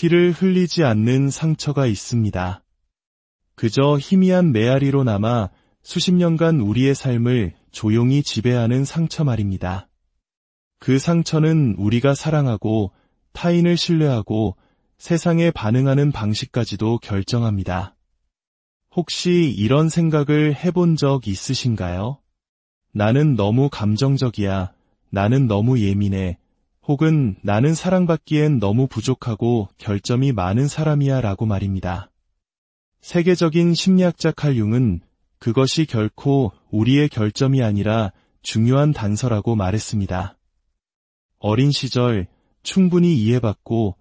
피를 흘리지 않는 상처가 있습니다. 그저 희미한 메아리로 남아 수십 년간 우리의 삶을 조용히 지배하는 상처 말입니다. 그 상처는 우리가 사랑하고 타인을 신뢰하고 세상에 반응하는 방식까지도 결정합니다. 혹시 이런 생각을 해본 적 있으신가요? 나는 너무 감정적이야. 나는 너무 예민해. 혹은 나는 사랑받기엔 너무 부족하고 결점이 많은 사람이야 라고 말입니다. 세계적인 심리학자 칼 융은 그것이 결코 우리의 결점이 아니라 중요한 단서라고 말했습니다. 어린 시절 충분히 이해받고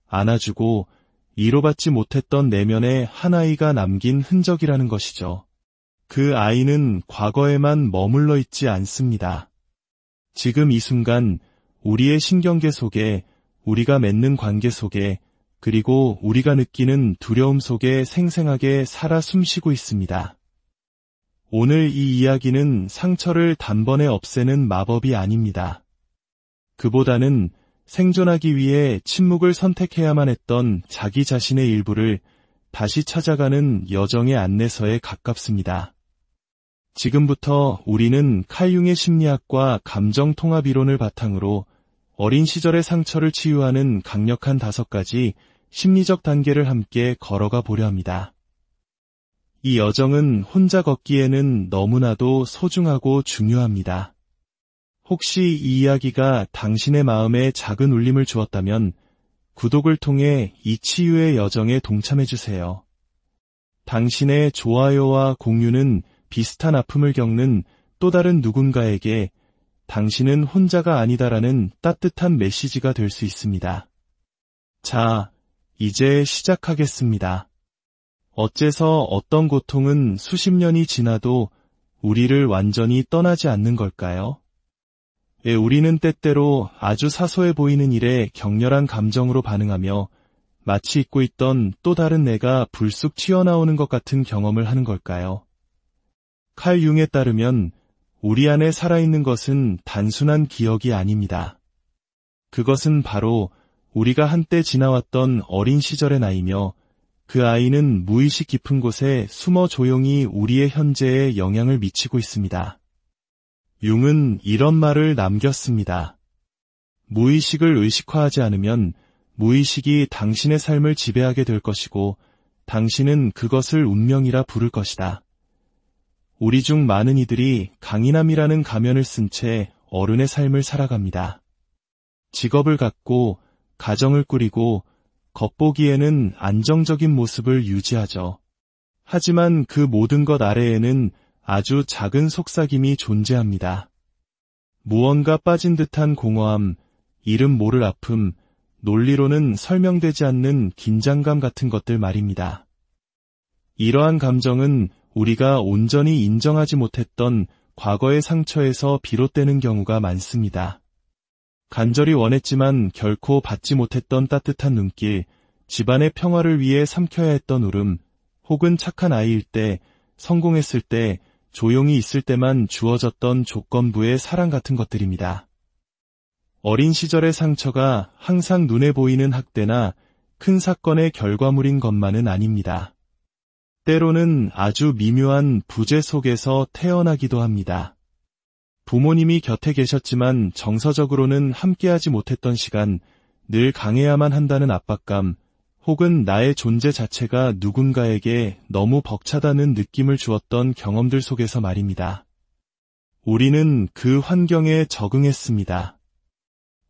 안아주고 위로받지 못했던 내면의 한 아이가 남긴 흔적이라는 것이죠. 그 아이는 과거에만 머물러 있지 않습니다. 지금 이 순간 우리의 신경계 속에, 우리가 맺는 관계 속에, 그리고 우리가 느끼는 두려움 속에 생생하게 살아 숨쉬고 있습니다. 오늘 이 이야기는 상처를 단번에 없애는 마법이 아닙니다. 그보다는 생존하기 위해 침묵을 선택해야만 했던 자기 자신의 일부를 다시 찾아가는 여정의 안내서에 가깝습니다. 지금부터 우리는 칼 융의 심리학과 감정 통합 이론을 바탕으로 어린 시절의 상처를 치유하는 강력한 5가지 심리적 단계를 함께 걸어가 보려 합니다. 이 여정은 혼자 걷기에는 너무나도 소중하고 중요합니다. 혹시 이 이야기가 당신의 마음에 작은 울림을 주었다면 구독을 통해 이 치유의 여정에 동참해주세요. 당신의 좋아요와 공유는 비슷한 아픔을 겪는 또 다른 누군가에게 당신은 혼자가 아니다라는 따뜻한 메시지가 될 수 있습니다. 자, 이제 시작하겠습니다. 어째서 어떤 고통은 수십 년이 지나도 우리를 완전히 떠나지 않는 걸까요? 왜 우리는 때때로 아주 사소해 보이는 일에 격렬한 감정으로 반응하며 마치 잊고 있던 또 다른 내가 불쑥 튀어나오는 것 같은 경험을 하는 걸까요? 칼 융에 따르면 우리 안에 살아있는 것은 단순한 기억이 아닙니다. 그것은 바로 우리가 한때 지나왔던 어린 시절의 나이며 그 아이는 무의식 깊은 곳에 숨어 조용히 우리의 현재에 영향을 미치고 있습니다. 융은 이런 말을 남겼습니다. 무의식을 의식화하지 않으면 무의식이 당신의 삶을 지배하게 될 것이고 당신은 그것을 운명이라 부를 것이다. 우리 중 많은 이들이 강인함이라는 가면을 쓴 채 어른의 삶을 살아갑니다. 직업을 갖고 가정을 꾸리고 겉보기에는 안정적인 모습을 유지하죠. 하지만 그 모든 것 아래에는 아주 작은 속삭임이 존재합니다. 무언가 빠진 듯한 공허함, 이름 모를 아픔, 논리로는 설명되지 않는 긴장감 같은 것들 말입니다. 이러한 감정은 우리가 온전히 인정하지 못했던 과거의 상처에서 비롯되는 경우가 많습니다. 간절히 원했지만 결코 받지 못했던 따뜻한 눈길, 집안의 평화를 위해 삼켜야 했던 울음, 혹은 착한 아이일 때, 성공했을 때, 조용히 있을 때만 주어졌던 조건부의 사랑 같은 것들입니다. 어린 시절의 상처가 항상 눈에 보이는 학대나 큰 사건의 결과물인 것만은 아닙니다. 때로는 아주 미묘한 부재 속에서 태어나기도 합니다. 부모님이 곁에 계셨지만 정서적으로는 함께하지 못했던 시간, 늘 강해야만 한다는 압박감, 혹은 나의 존재 자체가 누군가에게 너무 벅차다는 느낌을 주었던 경험들 속에서 말입니다. 우리는 그 환경에 적응했습니다.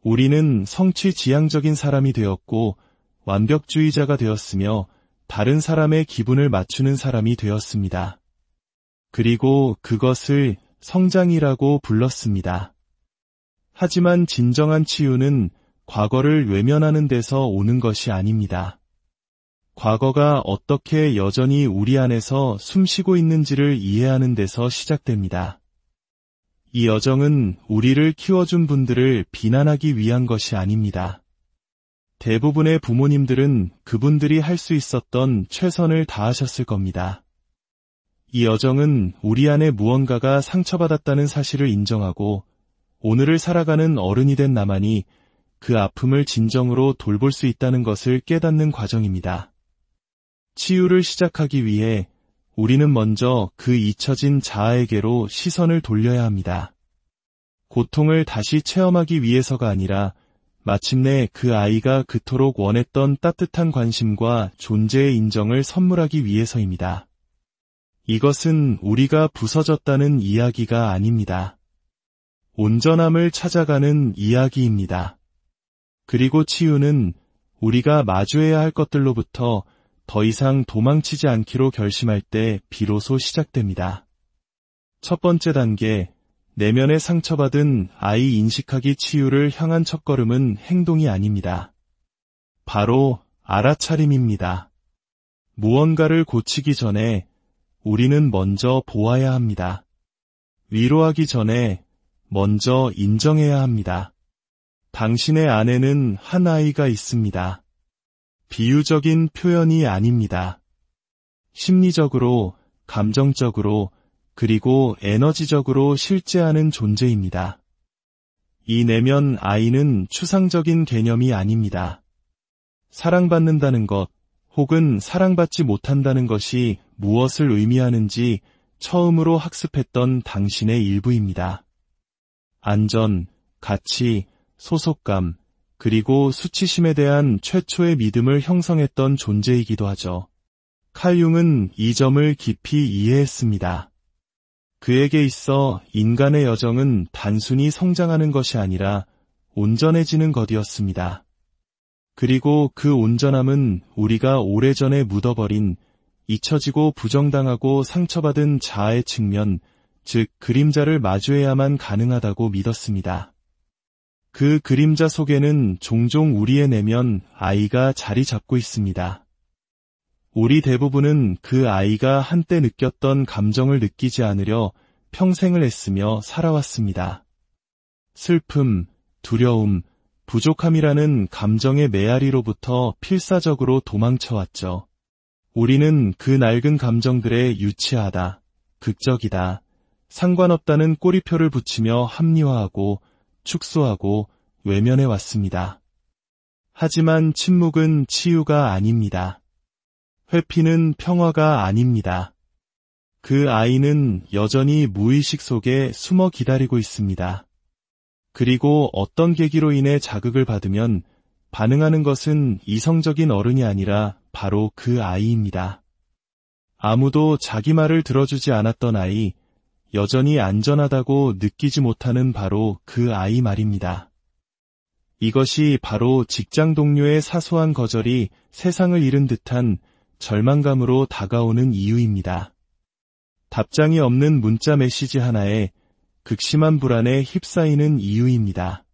우리는 성취지향적인 사람이 되었고 완벽주의자가 되었으며 다른 사람의 기분을 맞추는 사람이 되었습니다. 그리고 그것을 성장이라고 불렀습니다. 하지만 진정한 치유는 과거를 외면하는 데서 오는 것이 아닙니다. 과거가 어떻게 여전히 우리 안에서 숨쉬고 있는지를 이해하는 데서 시작됩니다. 이 여정은 우리를 키워준 분들을 비난하기 위한 것이 아닙니다. 대부분의 부모님들은 그분들이 할 수 있었던 최선을 다하셨을 겁니다. 이 여정은 우리 안에 무언가가 상처받았다는 사실을 인정하고 오늘을 살아가는 어른이 된 나만이 그 아픔을 진정으로 돌볼 수 있다는 것을 깨닫는 과정입니다. 치유를 시작하기 위해 우리는 먼저 그 잊혀진 자아에게로 시선을 돌려야 합니다. 고통을 다시 체험하기 위해서가 아니라 마침내 그 아이가 그토록 원했던 따뜻한 관심과 존재의 인정을 선물하기 위해서입니다. 이것은 우리가 부서졌다는 이야기가 아닙니다. 온전함을 찾아가는 이야기입니다. 그리고 치유는 우리가 마주해야 할 것들로부터 더 이상 도망치지 않기로 결심할 때 비로소 시작됩니다. 첫 번째 단계, 내면에 상처받은 아이 인식하기 치유를 향한 첫걸음은 행동이 아닙니다. 바로 알아차림입니다. 무언가를 고치기 전에 우리는 먼저 보아야 합니다. 위로하기 전에 먼저 인정해야 합니다. 당신의 안에는 한 아이가 있습니다. 비유적인 표현이 아닙니다. 심리적으로, 감정적으로, 그리고 에너지적으로 실제하는 존재입니다. 이 내면 아이는 추상적인 개념이 아닙니다. 사랑받는다는 것, 혹은 사랑받지 못한다는 것이 무엇을 의미하는지 처음으로 학습했던 당신의 일부입니다. 안전, 가치, 소속감, 그리고 수치심에 대한 최초의 믿음을 형성했던 존재이기도 하죠. 칼 융은 이 점을 깊이 이해했습니다. 그에게 있어 인간의 여정은 단순히 성장하는 것이 아니라 온전해지는 것이었습니다. 그리고 그 온전함은 우리가 오래전에 묻어버린 잊혀지고 부정당하고 상처받은 자아의 측면, 즉 그림자를 마주해야만 가능하다고 믿었습니다. 그 그림자 속에는 종종 우리의 내면 아이가 자리 잡고 있습니다. 우리 대부분은 그 아이가 한때 느꼈던 감정을 느끼지 않으려 평생을 애쓰며 살아왔습니다. 슬픔, 두려움, 부족함이라는 감정의 메아리로부터 필사적으로 도망쳐왔죠. 우리는 그 낡은 감정들에 유치하다, 극적이다, 상관없다는 꼬리표를 붙이며 합리화하고 축소하고 외면해왔습니다. 하지만 침묵은 치유가 아닙니다. 회피는 평화가 아닙니다. 그 아이는 여전히 무의식 속에 숨어 기다리고 있습니다. 그리고 어떤 계기로 인해 자극을 받으면 반응하는 것은 이성적인 어른이 아니라 바로 그 아이입니다. 아무도 자기 말을 들어주지 않았던 아이, 여전히 안전하다고 느끼지 못하는 바로 그 아이 말입니다. 이것이 바로 직장 동료의 사소한 거절이 세상을 잃은 듯한 절망감으로 다가오는 이유입니다. 답장이 없는 문자 메시지 하나에 극심한 불안에 휩싸이는 이유입니다.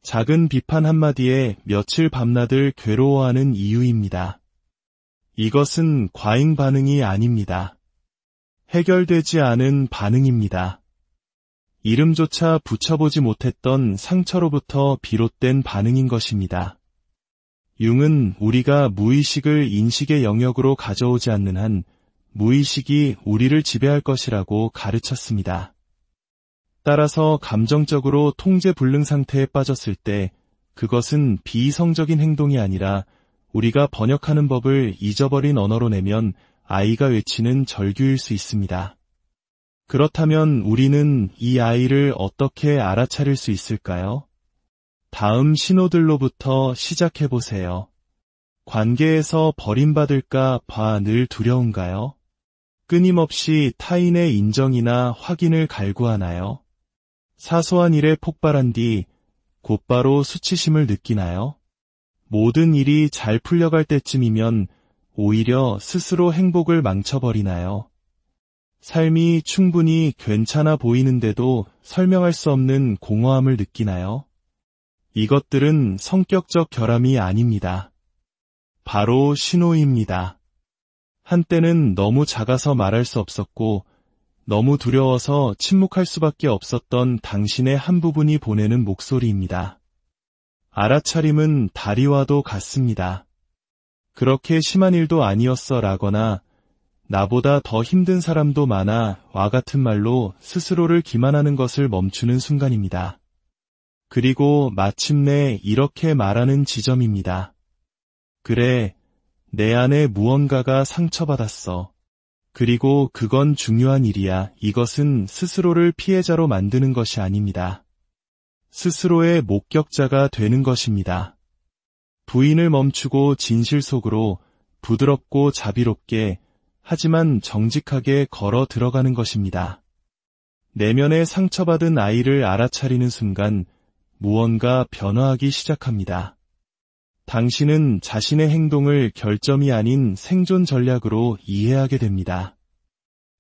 작은 비판 한마디에 며칠 밤낮을 괴로워하는 이유입니다. 이것은 과잉 반응이 아닙니다. 해결되지 않은 반응입니다. 이름조차 붙여보지 못했던 상처로부터 비롯된 반응인 것입니다. 융은 우리가 무의식을 인식의 영역으로 가져오지 않는 한 무의식이 우리를 지배할 것이라고 가르쳤습니다. 따라서 감정적으로 통제 불능 상태에 빠졌을 때 그것은 비이성적인 행동이 아니라 우리가 번역하는 법을 잊어버린 언어로 내면 아이가 외치는 절규일 수 있습니다. 그렇다면 우리는 이 아이를 어떻게 알아차릴 수 있을까요? 다음 신호들로부터 시작해보세요. 관계에서 버림받을까 봐 늘 두려운가요? 끊임없이 타인의 인정이나 확인을 갈구하나요? 사소한 일에 폭발한 뒤 곧바로 수치심을 느끼나요? 모든 일이 잘 풀려갈 때쯤이면 오히려 스스로 행복을 망쳐버리나요? 삶이 충분히 괜찮아 보이는데도 설명할 수 없는 공허함을 느끼나요? 이것들은 성격적 결함이 아닙니다. 바로 신호입니다. 한때는 너무 작아서 말할 수 없었고 너무 두려워서 침묵할 수밖에 없었던 당신의 한 부분이 보내는 목소리입니다. 알아차림은 다리와도 같습니다. 그렇게 심한 일도 아니었어 라거나 나보다 더 힘든 사람도 많아 와 같은 말로 스스로를 기만하는 것을 멈추는 순간입니다. 그리고 마침내 이렇게 말하는 지점입니다. 그래, 내 안에 무언가가 상처받았어. 그리고 그건 중요한 일이야. 이것은 스스로를 피해자로 만드는 것이 아닙니다. 스스로의 목격자가 되는 것입니다. 부인을 멈추고 진실 속으로 부드럽고 자비롭게 하지만 정직하게 걸어 들어가는 것입니다. 내면의 상처받은 아이를 알아차리는 순간 무언가 변화하기 시작합니다. 당신은 자신의 행동을 결점이 아닌 생존 전략으로 이해하게 됩니다.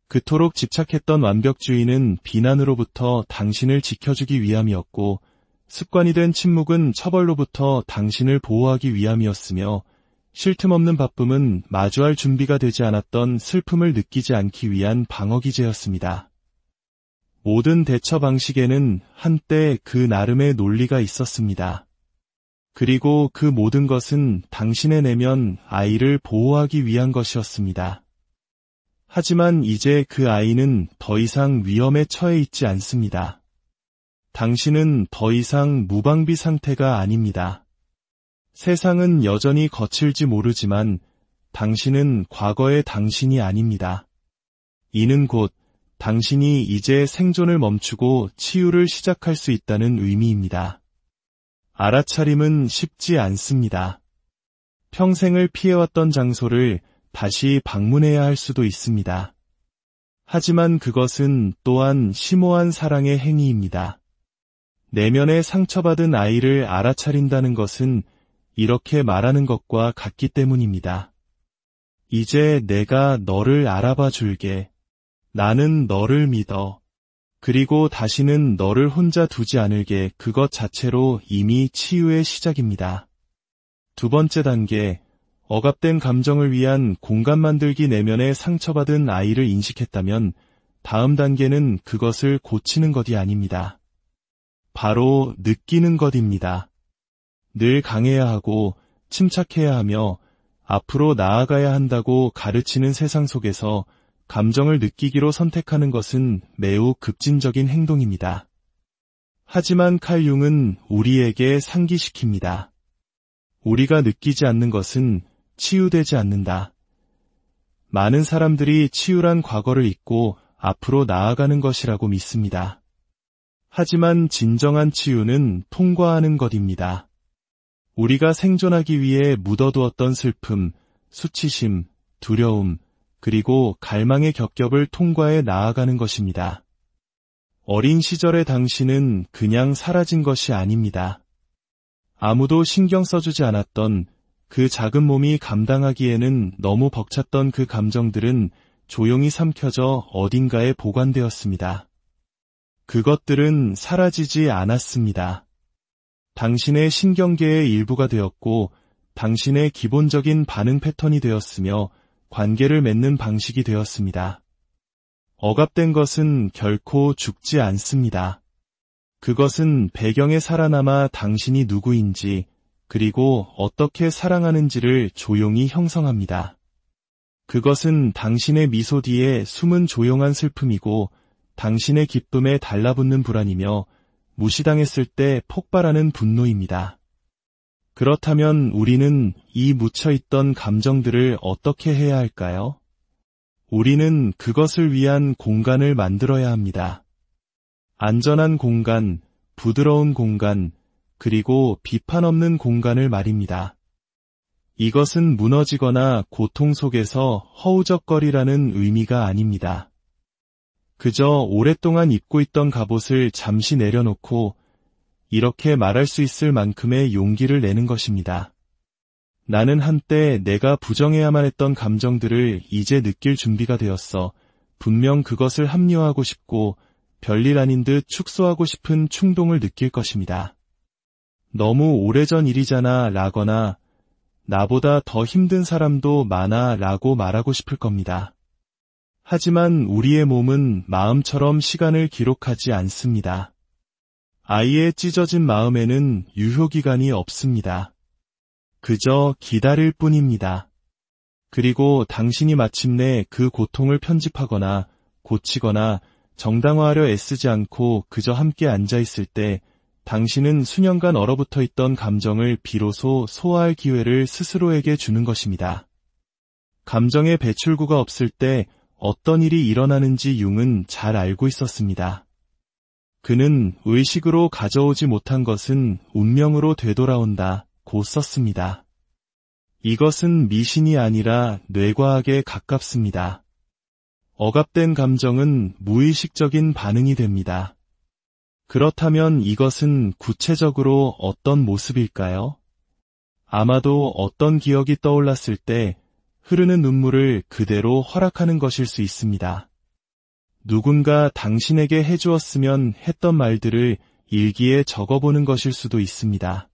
그토록 집착했던 완벽주의는 비난으로부터 당신을 지켜주기 위함이었고, 습관이 된 침묵은 처벌로부터 당신을 보호하기 위함이었으며, 쉴 틈 없는 바쁨은 마주할 준비가 되지 않았던 슬픔을 느끼지 않기 위한 방어기제였습니다. 모든 대처 방식에는 한때 그 나름의 논리가 있었습니다. 그리고 그 모든 것은 당신의 내면 아이를 보호하기 위한 것이었습니다. 하지만 이제 그 아이는 더 이상 위험에 처해 있지 않습니다. 당신은 더 이상 무방비 상태가 아닙니다. 세상은 여전히 거칠지 모르지만 당신은 과거의 당신이 아닙니다. 이는 곧 당신이 이제 생존을 멈추고 치유를 시작할 수 있다는 의미입니다. 알아차림은 쉽지 않습니다. 평생을 피해왔던 장소를 다시 방문해야 할 수도 있습니다. 하지만 그것은 또한 심오한 사랑의 행위입니다. 내면의 상처받은 아이를 알아차린다는 것은 이렇게 말하는 것과 같기 때문입니다. 이제 내가 너를 알아봐 줄게. 나는 너를 믿어. 그리고 다시는 너를 혼자 두지 않을게. 그것 자체로 이미 치유의 시작입니다. 두 번째 단계, 억압된 감정을 위한 공간 만들기. 내면의 상처받은 아이를 인식했다면 다음 단계는 그것을 고치는 것이 아닙니다. 바로 느끼는 것입니다. 늘 강해야 하고 침착해야 하며 앞으로 나아가야 한다고 가르치는 세상 속에서 감정을 느끼기로 선택하는 것은 매우 급진적인 행동입니다. 하지만 칼 융은 우리에게 상기시킵니다. 우리가 느끼지 않는 것은 치유되지 않는다. 많은 사람들이 치유란 과거를 잊고 앞으로 나아가는 것이라고 믿습니다. 하지만 진정한 치유는 통과하는 것입니다. 우리가 생존하기 위해 묻어두었던 슬픔, 수치심, 두려움, 그리고 갈망의 겹겹을 통과해 나아가는 것입니다. 어린 시절의 당신은 그냥 사라진 것이 아닙니다. 아무도 신경 써주지 않았던 그 작은 몸이 감당하기에는 너무 벅찼던 그 감정들은 조용히 삼켜져 어딘가에 보관되었습니다. 그것들은 사라지지 않았습니다. 당신의 신경계의 일부가 되었고 당신의 기본적인 반응 패턴이 되었으며 관계를 맺는 방식이 되었습니다. 억압된 것은 결코 죽지 않습니다. 그것은 배경에 살아남아 당신이 누구인지 그리고 어떻게 사랑하는지를 조용히 형성합니다. 그것은 당신의 미소 뒤에 숨은 조용한 슬픔이고 당신의 기쁨에 달라붙는 불안이며 무시당했을 때 폭발하는 분노입니다. 그렇다면 우리는 이 묻혀있던 감정들을 어떻게 해야 할까요? 우리는 그것을 위한 공간을 만들어야 합니다. 안전한 공간, 부드러운 공간, 그리고 비판 없는 공간을 말입니다. 이것은 무너지거나 고통 속에서 허우적거리라는 의미가 아닙니다. 그저 오랫동안 입고 있던 갑옷을 잠시 내려놓고 이렇게 말할 수 있을 만큼의 용기를 내는 것입니다. 나는 한때 내가 부정해야만 했던 감정들을 이제 느낄 준비가 되었어. 분명 그것을 합리화하고 싶고 별일 아닌 듯 축소하고 싶은 충동을 느낄 것입니다. 너무 오래전 일이잖아 라거나 나보다 더 힘든 사람도 많아 라고 말하고 싶을 겁니다. 하지만 우리의 몸은 마음처럼 시간을 기록하지 않습니다. 아이의 찢어진 마음에는 유효기간이 없습니다. 그저 기다릴 뿐입니다. 그리고 당신이 마침내 그 고통을 편집하거나 고치거나 정당화하려 애쓰지 않고 그저 함께 앉아있을 때 당신은 수년간 얼어붙어 있던 감정을 비로소 소화할 기회를 스스로에게 주는 것입니다. 감정의 배출구가 없을 때 어떤 일이 일어나는지 융은 잘 알고 있었습니다. 그는 의식으로 가져오지 못한 것은 운명으로 되돌아온다고 썼습니다. 이것은 미신이 아니라 뇌과학에 가깝습니다. 억압된 감정은 무의식적인 반응이 됩니다. 그렇다면 이것은 구체적으로 어떤 모습일까요? 아마도 어떤 기억이 떠올랐을 때 흐르는 눈물을 그대로 허락하는 것일 수 있습니다. 누군가 당신에게 해주었으면 했던 말들을 일기에 적어보는 것일 수도 있습니다.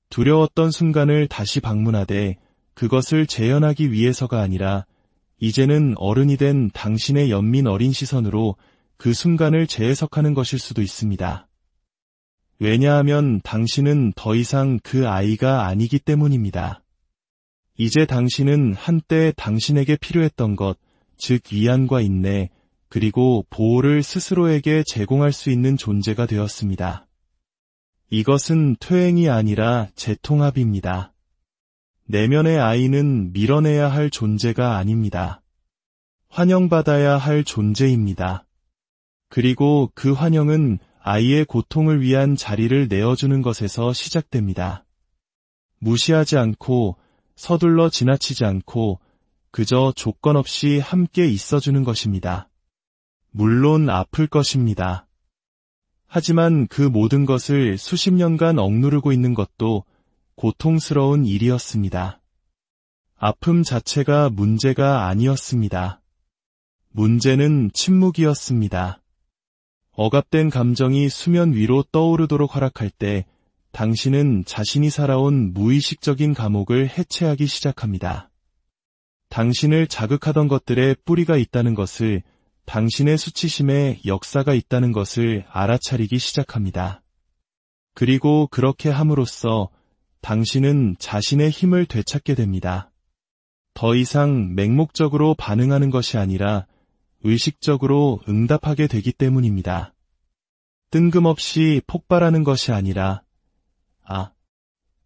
두려웠던 순간을 다시 방문하되 그것을 재현하기 위해서가 아니라 이제는 어른이 된 당신의 연민 어린 시선으로 그 순간을 재해석하는 것일 수도 있습니다. 왜냐하면 당신은 더 이상 그 아이가 아니기 때문입니다. 이제 당신은 한때 당신에게 필요했던 것, 즉 위안과 인내, 그리고 보호를 스스로에게 제공할 수 있는 존재가 되었습니다. 이것은 퇴행이 아니라 재통합입니다. 내면의 아이는 밀어내야 할 존재가 아닙니다. 환영받아야 할 존재입니다. 그리고 그 환영은 아이의 고통을 위한 자리를 내어주는 것에서 시작됩니다. 무시하지 않고 서둘러 지나치지 않고 그저 조건 없이 함께 있어주는 것입니다. 물론 아플 것입니다. 하지만 그 모든 것을 수십 년간 억누르고 있는 것도 고통스러운 일이었습니다. 아픔 자체가 문제가 아니었습니다. 문제는 침묵이었습니다. 억압된 감정이 수면 위로 떠오르도록 허락할 때 당신은 자신이 살아온 무의식적인 감옥을 해체하기 시작합니다. 당신을 자극하던 것들에 뿌리가 있다는 것을, 당신의 수치심에 역사가 있다는 것을 알아차리기 시작합니다. 그리고 그렇게 함으로써 당신은 자신의 힘을 되찾게 됩니다. 더 이상 맹목적으로 반응하는 것이 아니라 의식적으로 응답하게 되기 때문입니다. 뜬금없이 폭발하는 것이 아니라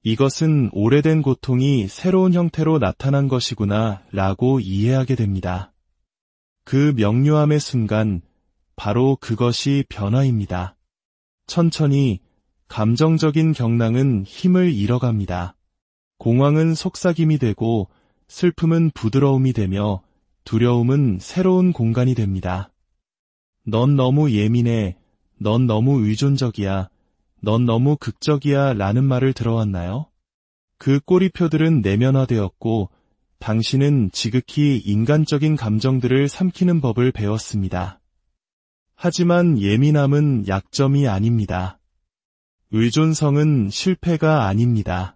이것은 오래된 고통이 새로운 형태로 나타난 것이구나 라고 이해하게 됩니다. 그 명료함의 순간, 바로 그것이 변화입니다. 천천히 감정적인 경랑은 힘을 잃어갑니다. 공황은 속삭임이 되고 슬픔은 부드러움이 되며 두려움은 새로운 공간이 됩니다. 넌 너무 예민해, 넌 너무 의존적이야, 넌 너무 극적이야 라는 말을 들어왔나요? 그 꼬리표들은 내면화되었고 당신은 지극히 인간적인 감정들을 삼키는 법을 배웠습니다. 하지만 예민함은 약점이 아닙니다. 의존성은 실패가 아닙니다.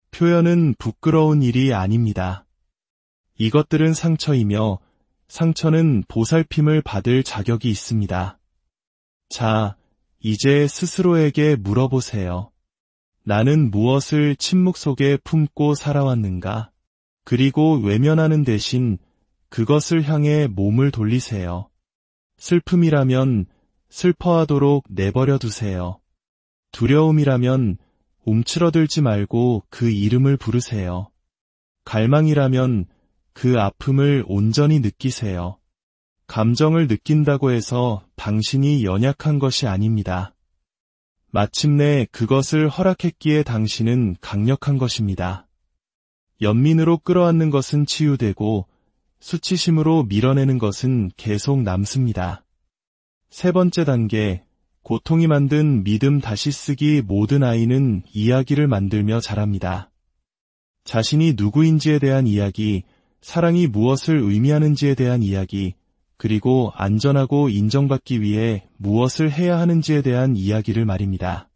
표현은 부끄러운 일이 아닙니다. 이것들은 상처이며 상처는 보살핌을 받을 자격이 있습니다. 자, 이제 스스로에게 물어보세요. 나는 무엇을 침묵 속에 품고 살아왔는가? 그리고 외면하는 대신 그것을 향해 몸을 돌리세요. 슬픔이라면 슬퍼하도록 내버려 두세요. 두려움이라면 움츠러들지 말고 그 이름을 부르세요. 갈망이라면 그 아픔을 온전히 느끼세요. 감정을 느낀다고 해서 당신이 연약한 것이 아닙니다. 마침내 그것을 허락했기에 당신은 강력한 것입니다. 연민으로 끌어안는 것은 치유되고 수치심으로 밀어내는 것은 계속 남습니다. 세 번째 단계, 고통이 만든 믿음 다시 쓰기. 모든 아이는 이야기를 만들며 자랍니다. 자신이 누구인지에 대한 이야기, 사랑이 무엇을 의미하는지에 대한 이야기, 그리고 안전하고 인정받기 위해 무엇을 해야 하는지에 대한 이야기를 말입니다.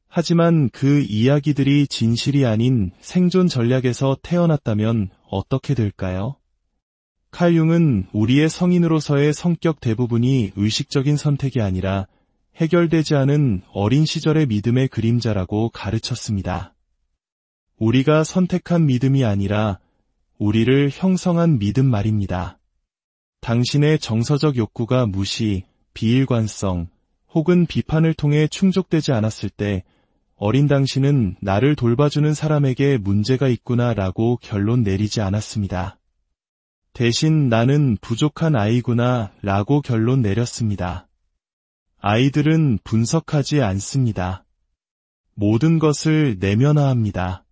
하지만 그 이야기들이 진실이 아닌 생존 전략에서 태어났다면 어떻게 될까요? 칼 융은 우리의 성인으로서의 성격 대부분이 의식적인 선택이 아니라 해결되지 않은 어린 시절의 믿음의 그림자라고 가르쳤습니다. 우리가 선택한 믿음이 아니라 우리를 형성한 믿음 말입니다. 당신의 정서적 욕구가 무시, 비일관성, 혹은 비판을 통해 충족되지 않았을 때 어린 당신은 나를 돌봐주는 사람에게 문제가 있구나 라고 결론 내리지 않았습니다. 대신 나는 부족한 아이구나 라고 결론 내렸습니다. 아이들은 분석하지 않습니다. 모든 것을 내면화합니다.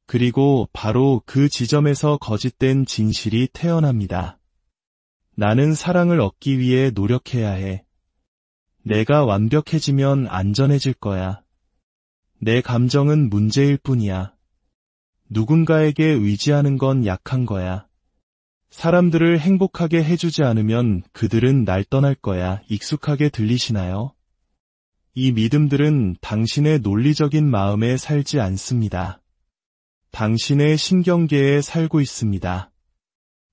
그리고 바로 그 지점에서 거짓된 진실이 태어납니다. 나는 사랑을 얻기 위해 노력해야 해. 내가 완벽해지면 안전해질 거야. 내 감정은 문제일 뿐이야. 누군가에게 의지하는 건 약한 거야. 사람들을 행복하게 해주지 않으면 그들은 날 떠날 거야. 익숙하게 들리시나요? 이 믿음들은 당신의 논리적인 마음에 살지 않습니다. 당신의 신경계에 살고 있습니다.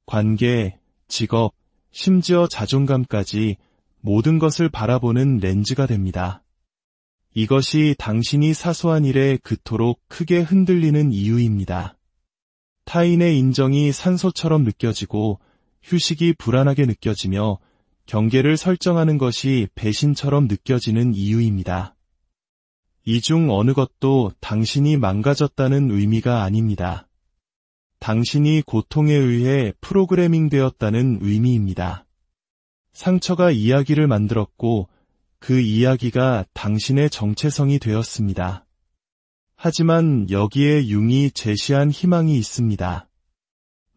관계, 직업, 심지어 자존감까지 모든 것을 바라보는 렌즈가 됩니다. 이것이 당신이 사소한 일에 그토록 크게 흔들리는 이유입니다. 타인의 인정이 산소처럼 느껴지고 휴식이 불안하게 느껴지며 경계를 설정하는 것이 배신처럼 느껴지는 이유입니다. 이 중 어느 것도 당신이 망가졌다는 의미가 아닙니다. 당신이 고통에 의해 프로그래밍 되었다는 의미입니다. 상처가 이야기를 만들었고 그 이야기가 당신의 정체성이 되었습니다. 하지만 여기에 융이 제시한 희망이 있습니다.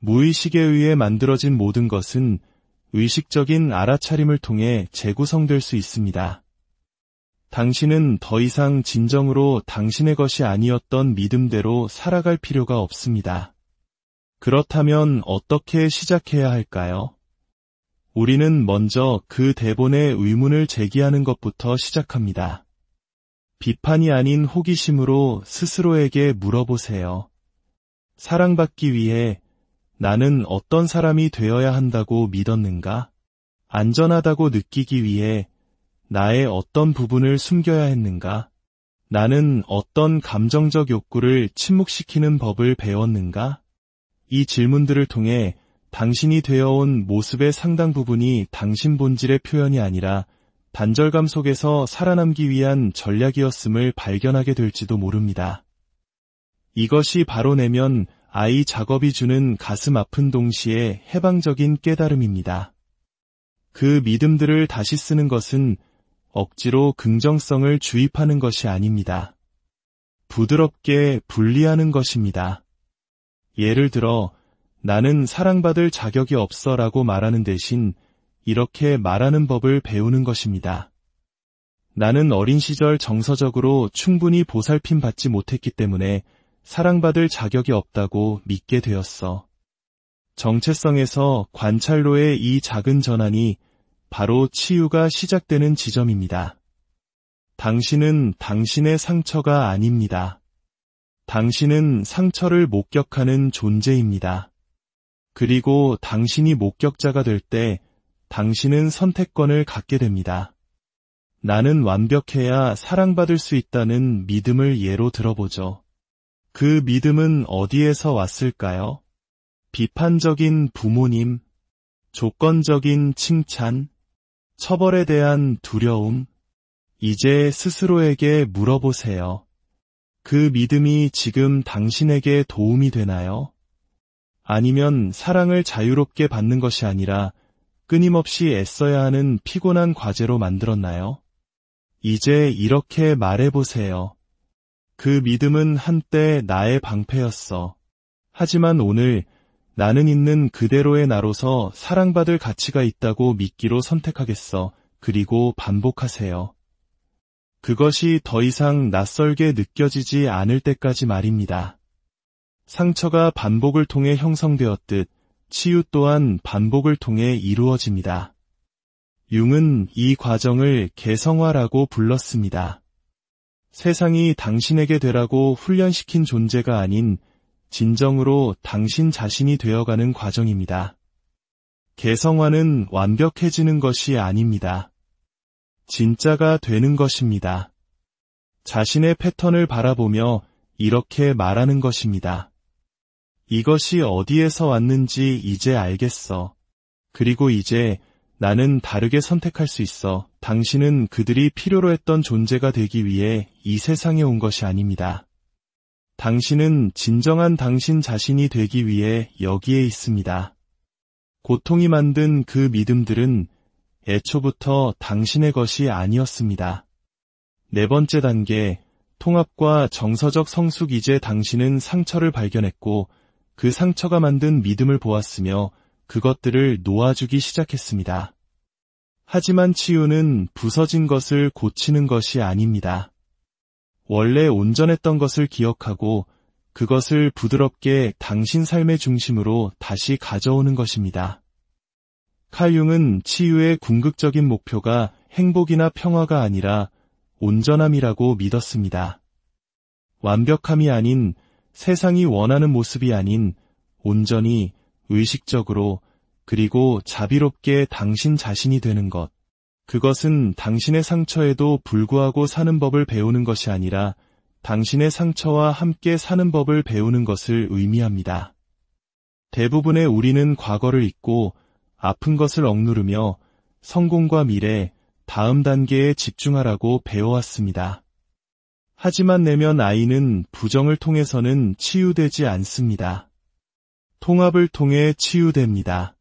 무의식에 의해 만들어진 모든 것은 의식적인 알아차림을 통해 재구성될 수 있습니다. 당신은 더 이상 진정으로 당신의 것이 아니었던 믿음대로 살아갈 필요가 없습니다. 그렇다면 어떻게 시작해야 할까요? 우리는 먼저 그 대본의 의문을 제기하는 것부터 시작합니다. 비판이 아닌 호기심으로 스스로에게 물어보세요. 사랑받기 위해 나는 어떤 사람이 되어야 한다고 믿었는가? 안전하다고 느끼기 위해 나의 어떤 부분을 숨겨야 했는가? 나는 어떤 감정적 욕구를 침묵시키는 법을 배웠는가? 이 질문들을 통해 당신이 되어온 모습의 상당 부분이 당신 본질의 표현이 아니라 단절감 속에서 살아남기 위한 전략이었음을 발견하게 될지도 모릅니다. 이것이 바로 내면 아이 작업이 주는 가슴 아픈 동시에 해방적인 깨달음입니다. 그 믿음들을 다시 쓰는 것은 억지로 긍정성을 주입하는 것이 아닙니다. 부드럽게 분리하는 것입니다. 예를 들어 나는 사랑받을 자격이 없어 라고 말하는 대신 이렇게 말하는 법을 배우는 것입니다. 나는 어린 시절 정서적으로 충분히 보살핌 받지 못했기 때문에 사랑받을 자격이 없다고 믿게 되었어. 정체성에서 관찰로의 이 작은 전환이 바로 치유가 시작되는 지점입니다. 당신은 당신의 상처가 아닙니다. 당신은 상처를 목격하는 존재입니다. 그리고 당신이 목격자가 될 때 당신은 선택권을 갖게 됩니다. 나는 완벽해야 사랑받을 수 있다는 믿음을 예로 들어보죠. 그 믿음은 어디에서 왔을까요? 비판적인 부모님, 조건적인 칭찬, 처벌에 대한 두려움. 이제 스스로에게 물어보세요. 그 믿음이 지금 당신에게 도움이 되나요? 아니면 사랑을 자유롭게 받는 것이 아니라 끊임없이 애써야 하는 피곤한 과제로 만들었나요? 이제 이렇게 말해보세요. 그 믿음은 한때 나의 방패였어. 하지만 오늘 나는 있는 그대로의 나로서 사랑받을 가치가 있다고 믿기로 선택하겠어. 그리고 반복하세요. 그것이 더 이상 낯설게 느껴지지 않을 때까지 말입니다. 상처가 반복을 통해 형성되었듯 치유 또한 반복을 통해 이루어집니다. 융은 이 과정을 개성화라고 불렀습니다. 세상이 당신에게 되라고 훈련시킨 존재가 아닌 진정으로 당신 자신이 되어가는 과정입니다. 개성화는 완벽해지는 것이 아닙니다. 진짜가 되는 것입니다. 자신의 패턴을 바라보며 이렇게 말하는 것입니다. 이것이 어디에서 왔는지 이제 알겠어. 그리고 이제 나는 다르게 선택할 수 있어. 당신은 그들이 필요로 했던 존재가 되기 위해 이 세상에 온 것이 아닙니다. 당신은 진정한 당신 자신이 되기 위해 여기에 있습니다. 고통이 만든 그 믿음들은 애초부터 당신의 것이 아니었습니다. 네 번째 단계, 통합과 정서적 성숙. 이제 당신은 상처를 발견했고 그 상처가 만든 믿음을 보았으며 그것들을 놓아주기 시작했습니다. 하지만 치유는 부서진 것을 고치는 것이 아닙니다. 원래 온전했던 것을 기억하고 그것을 부드럽게 당신 삶의 중심으로 다시 가져오는 것입니다. 칼 융은 치유의 궁극적인 목표가 행복이나 평화가 아니라 온전함이라고 믿었습니다. 완벽함이 아닌, 세상이 원하는 모습이 아닌, 온전히, 의식적으로, 그리고 자비롭게 당신 자신이 되는 것. 그것은 당신의 상처에도 불구하고 사는 법을 배우는 것이 아니라 당신의 상처와 함께 사는 법을 배우는 것을 의미합니다. 대부분의 우리는 과거를 잊고 아픈 것을 억누르며 성공과 미래, 다음 단계에 집중하라고 배워왔습니다. 하지만 내면 아이는 부정을 통해서는 치유되지 않습니다. 통합을 통해 치유됩니다.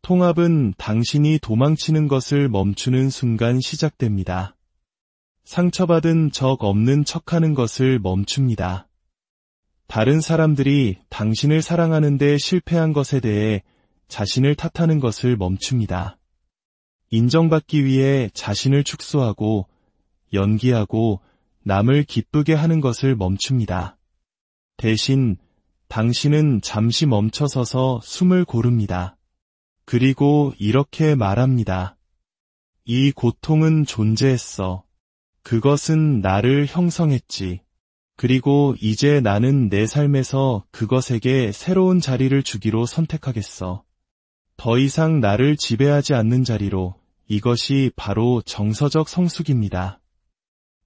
통합은 당신이 도망치는 것을 멈추는 순간 시작됩니다. 상처받은 적 없는 척하는 것을 멈춥니다. 다른 사람들이 당신을 사랑하는 데 실패한 것에 대해 자신을 탓하는 것을 멈춥니다. 인정받기 위해 자신을 축소하고 연기하고 남을 기쁘게 하는 것을 멈춥니다. 대신 당신은 잠시 멈춰서서 숨을 고릅니다. 그리고 이렇게 말합니다. 이 고통은 존재했어. 그것은 나를 형성했지. 그리고 이제 나는 내 삶에서 그것에게 새로운 자리를 주기로 선택하겠어. 더 이상 나를 지배하지 않는 자리로. 이것이 바로 정서적 성숙입니다.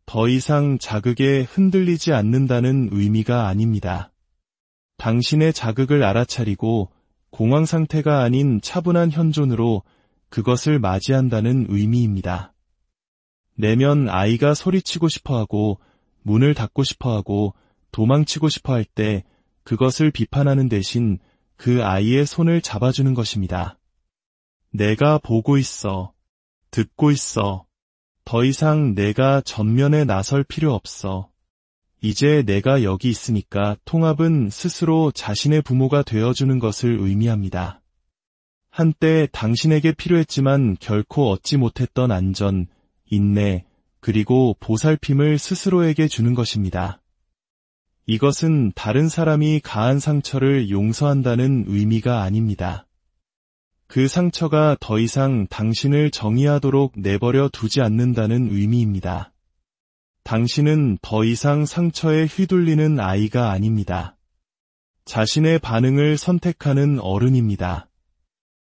더 이상 자극에 흔들리지 않는다는 의미가 아닙니다. 당신의 자극을 알아차리고 공황 상태가 아닌 차분한 현존으로 그것을 맞이한다는 의미입니다. 내면 아이가 소리치고 싶어하고 문을 닫고 싶어하고 도망치고 싶어할 때 그것을 비판하는 대신 그 아이의 손을 잡아주는 것입니다. 내가 보고 있어. 듣고 있어. 더 이상 내가 전면에 나설 필요 없어. 이제 내가 여기 있으니까. 통합은 스스로 자신의 부모가 되어주는 것을 의미합니다. 한때 당신에게 필요했지만 결코 얻지 못했던 안전, 인내, 그리고 보살핌을 스스로에게 주는 것입니다. 이것은 다른 사람이 가한 상처를 용서한다는 의미가 아닙니다. 그 상처가 더 이상 당신을 정의하도록 내버려 두지 않는다는 의미입니다. 당신은 더 이상 상처에 휘둘리는 아이가 아닙니다. 자신의 반응을 선택하는 어른입니다.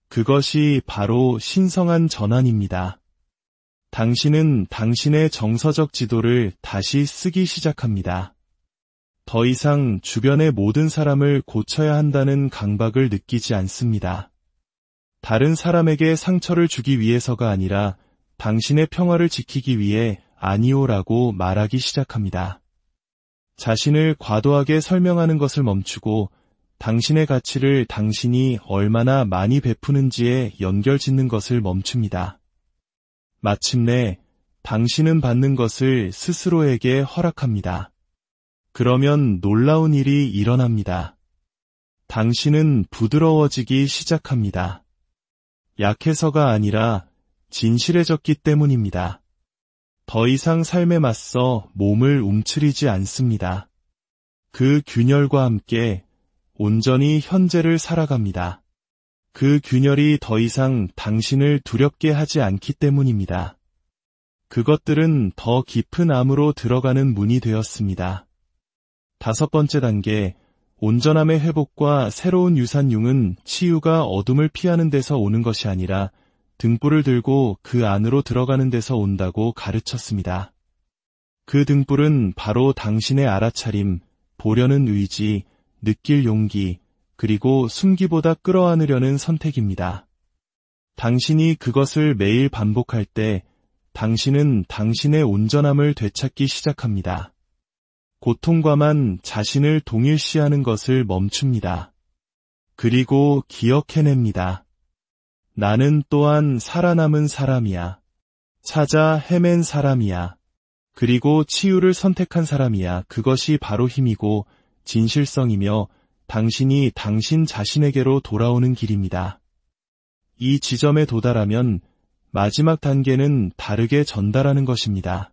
그것이 바로 신성한 전환입니다. 당신은 당신의 정서적 지도를 다시 쓰기 시작합니다. 더 이상 주변의 모든 사람을 고쳐야 한다는 강박을 느끼지 않습니다. 다른 사람에게 상처를 주기 위해서가 아니라 당신의 평화를 지키기 위해 아니오라고 말하기 시작합니다. 자신을 과도하게 설명하는 것을 멈추고 당신의 가치를 당신이 얼마나 많이 베푸는지에 연결짓는 것을 멈춥니다. 마침내 당신은 받는 것을 스스로에게 허락합니다. 그러면 놀라운 일이 일어납니다. 당신은 부드러워지기 시작합니다. 약해서가 아니라 진실해졌기 때문입니다. 더 이상 삶에 맞서 몸을 움츠리지 않습니다. 그 균열과 함께 온전히 현재를 살아갑니다. 그 균열이 더 이상 당신을 두렵게 하지 않기 때문입니다. 그것들은 더 깊은 암으로 들어가는 문이 되었습니다. 5번째 단계, 온전함의 회복과 새로운 유산융은 치유가 어둠을 피하는 데서 오는 것이 아니라 등불을 들고 그 안으로 들어가는 데서 온다고 가르쳤습니다. 그 등불은 바로 당신의 알아차림, 보려는 의지, 느낄 용기, 그리고 숨기보다 끌어안으려는 선택입니다. 당신이 그것을 매일 반복할 때 당신은 당신의 온전함을 되찾기 시작합니다. 고통과만 자신을 동일시하는 것을 멈춥니다. 그리고 기억해냅니다. 나는 또한 살아남은 사람이야. 찾아 헤맨 사람이야. 그리고 치유를 선택한 사람이야. 그것이 바로 힘이고 진실성이며 당신이 당신 자신에게로 돌아오는 길입니다. 이 지점에 도달하면 마지막 단계는 다르게 전달하는 것입니다.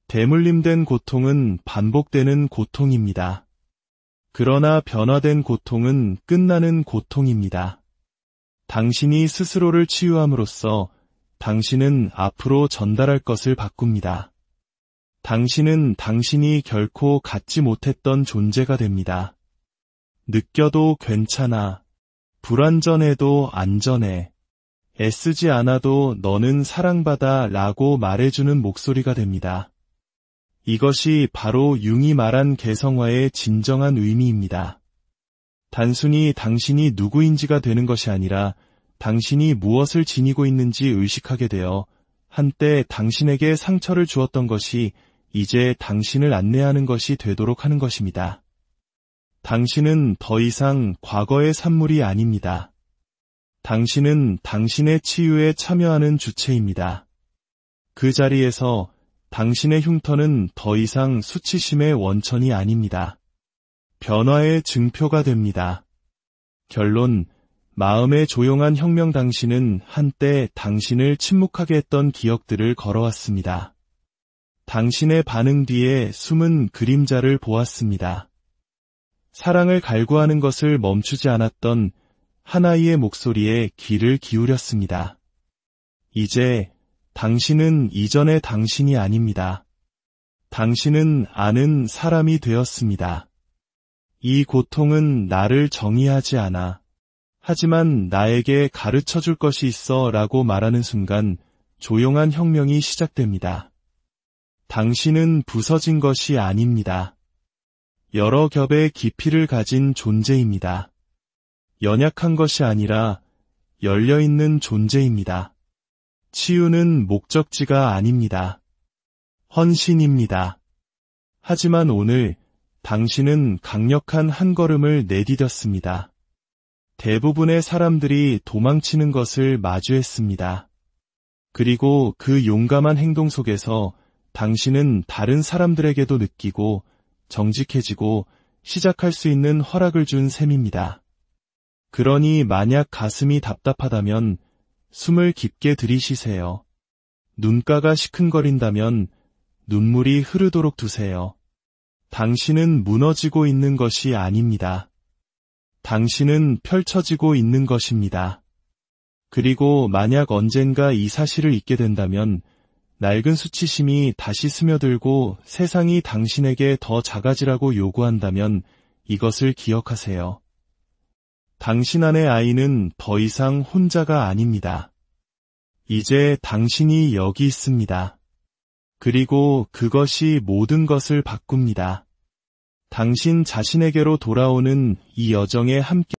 대물림된 고통은 반복되는 고통입니다. 그러나 변화된 고통은 끝나는 고통입니다. 당신이 스스로를 치유함으로써 당신은 앞으로 전달할 것을 바꿉니다. 당신은 당신이 결코 갖지 못했던 존재가 됩니다. 느껴도 괜찮아. 불완전해도 안전해. 애쓰지 않아도 너는 사랑받아 라고 말해주는 목소리가 됩니다. 이것이 바로 융이 말한 개성화의 진정한 의미입니다. 단순히 당신이 누구인지가 되는 것이 아니라 당신이 무엇을 지니고 있는지 의식하게 되어 한때 당신에게 상처를 주었던 것이 이제 당신을 안내하는 것이 되도록 하는 것입니다. 당신은 더 이상 과거의 산물이 아닙니다. 당신은 당신의 치유에 참여하는 주체입니다. 그 자리에서 당신의 흉터는 더 이상 수치심의 원천이 아닙니다. 변화의 증표가 됩니다. 결론, 마음의 조용한 혁명. 당신은 한때 당신을 침묵하게 했던 기억들을 걸어왔습니다. 당신의 반응 뒤에 숨은 그림자를 보았습니다. 사랑을 갈구하는 것을 멈추지 않았던 하나이의 목소리에 귀를 기울였습니다. 이제 당신은 이전의 당신이 아닙니다. 당신은 아는 사람이 되었습니다. 이 고통은 나를 정의하지 않아. 하지만 나에게 가르쳐 줄 것이 있어 라고 말하는 순간 조용한 혁명이 시작됩니다. 당신은 부서진 것이 아닙니다. 여러 겹의 깊이를 가진 존재입니다. 연약한 것이 아니라 열려있는 존재입니다. 치유는 목적지가 아닙니다. 헌신입니다. 하지만 오늘 당신은 강력한 한 걸음을 내디뎠습니다. 대부분의 사람들이 도망치는 것을 마주했습니다. 그리고 그 용감한 행동 속에서 당신은 다른 사람들에게도 느끼고 정직해지고 시작할 수 있는 허락을 준 셈입니다. 그러니 만약 가슴이 답답하다면 숨을 깊게 들이쉬세요. 눈가가 시큰거린다면 눈물이 흐르도록 두세요. 당신은 무너지고 있는 것이 아닙니다. 당신은 펼쳐지고 있는 것입니다. 그리고 만약 언젠가 이 사실을 잊게 된다면 낡은 수치심이 다시 스며들고 세상이 당신에게 더 작아지라고 요구한다면 이것을 기억하세요. 당신 안의 아이는 더 이상 혼자가 아닙니다. 이제 당신이 여기 있습니다. 그리고 그것이 모든 것을 바꿉니다. 당신 자신에게로 돌아오는 이 여정에 함께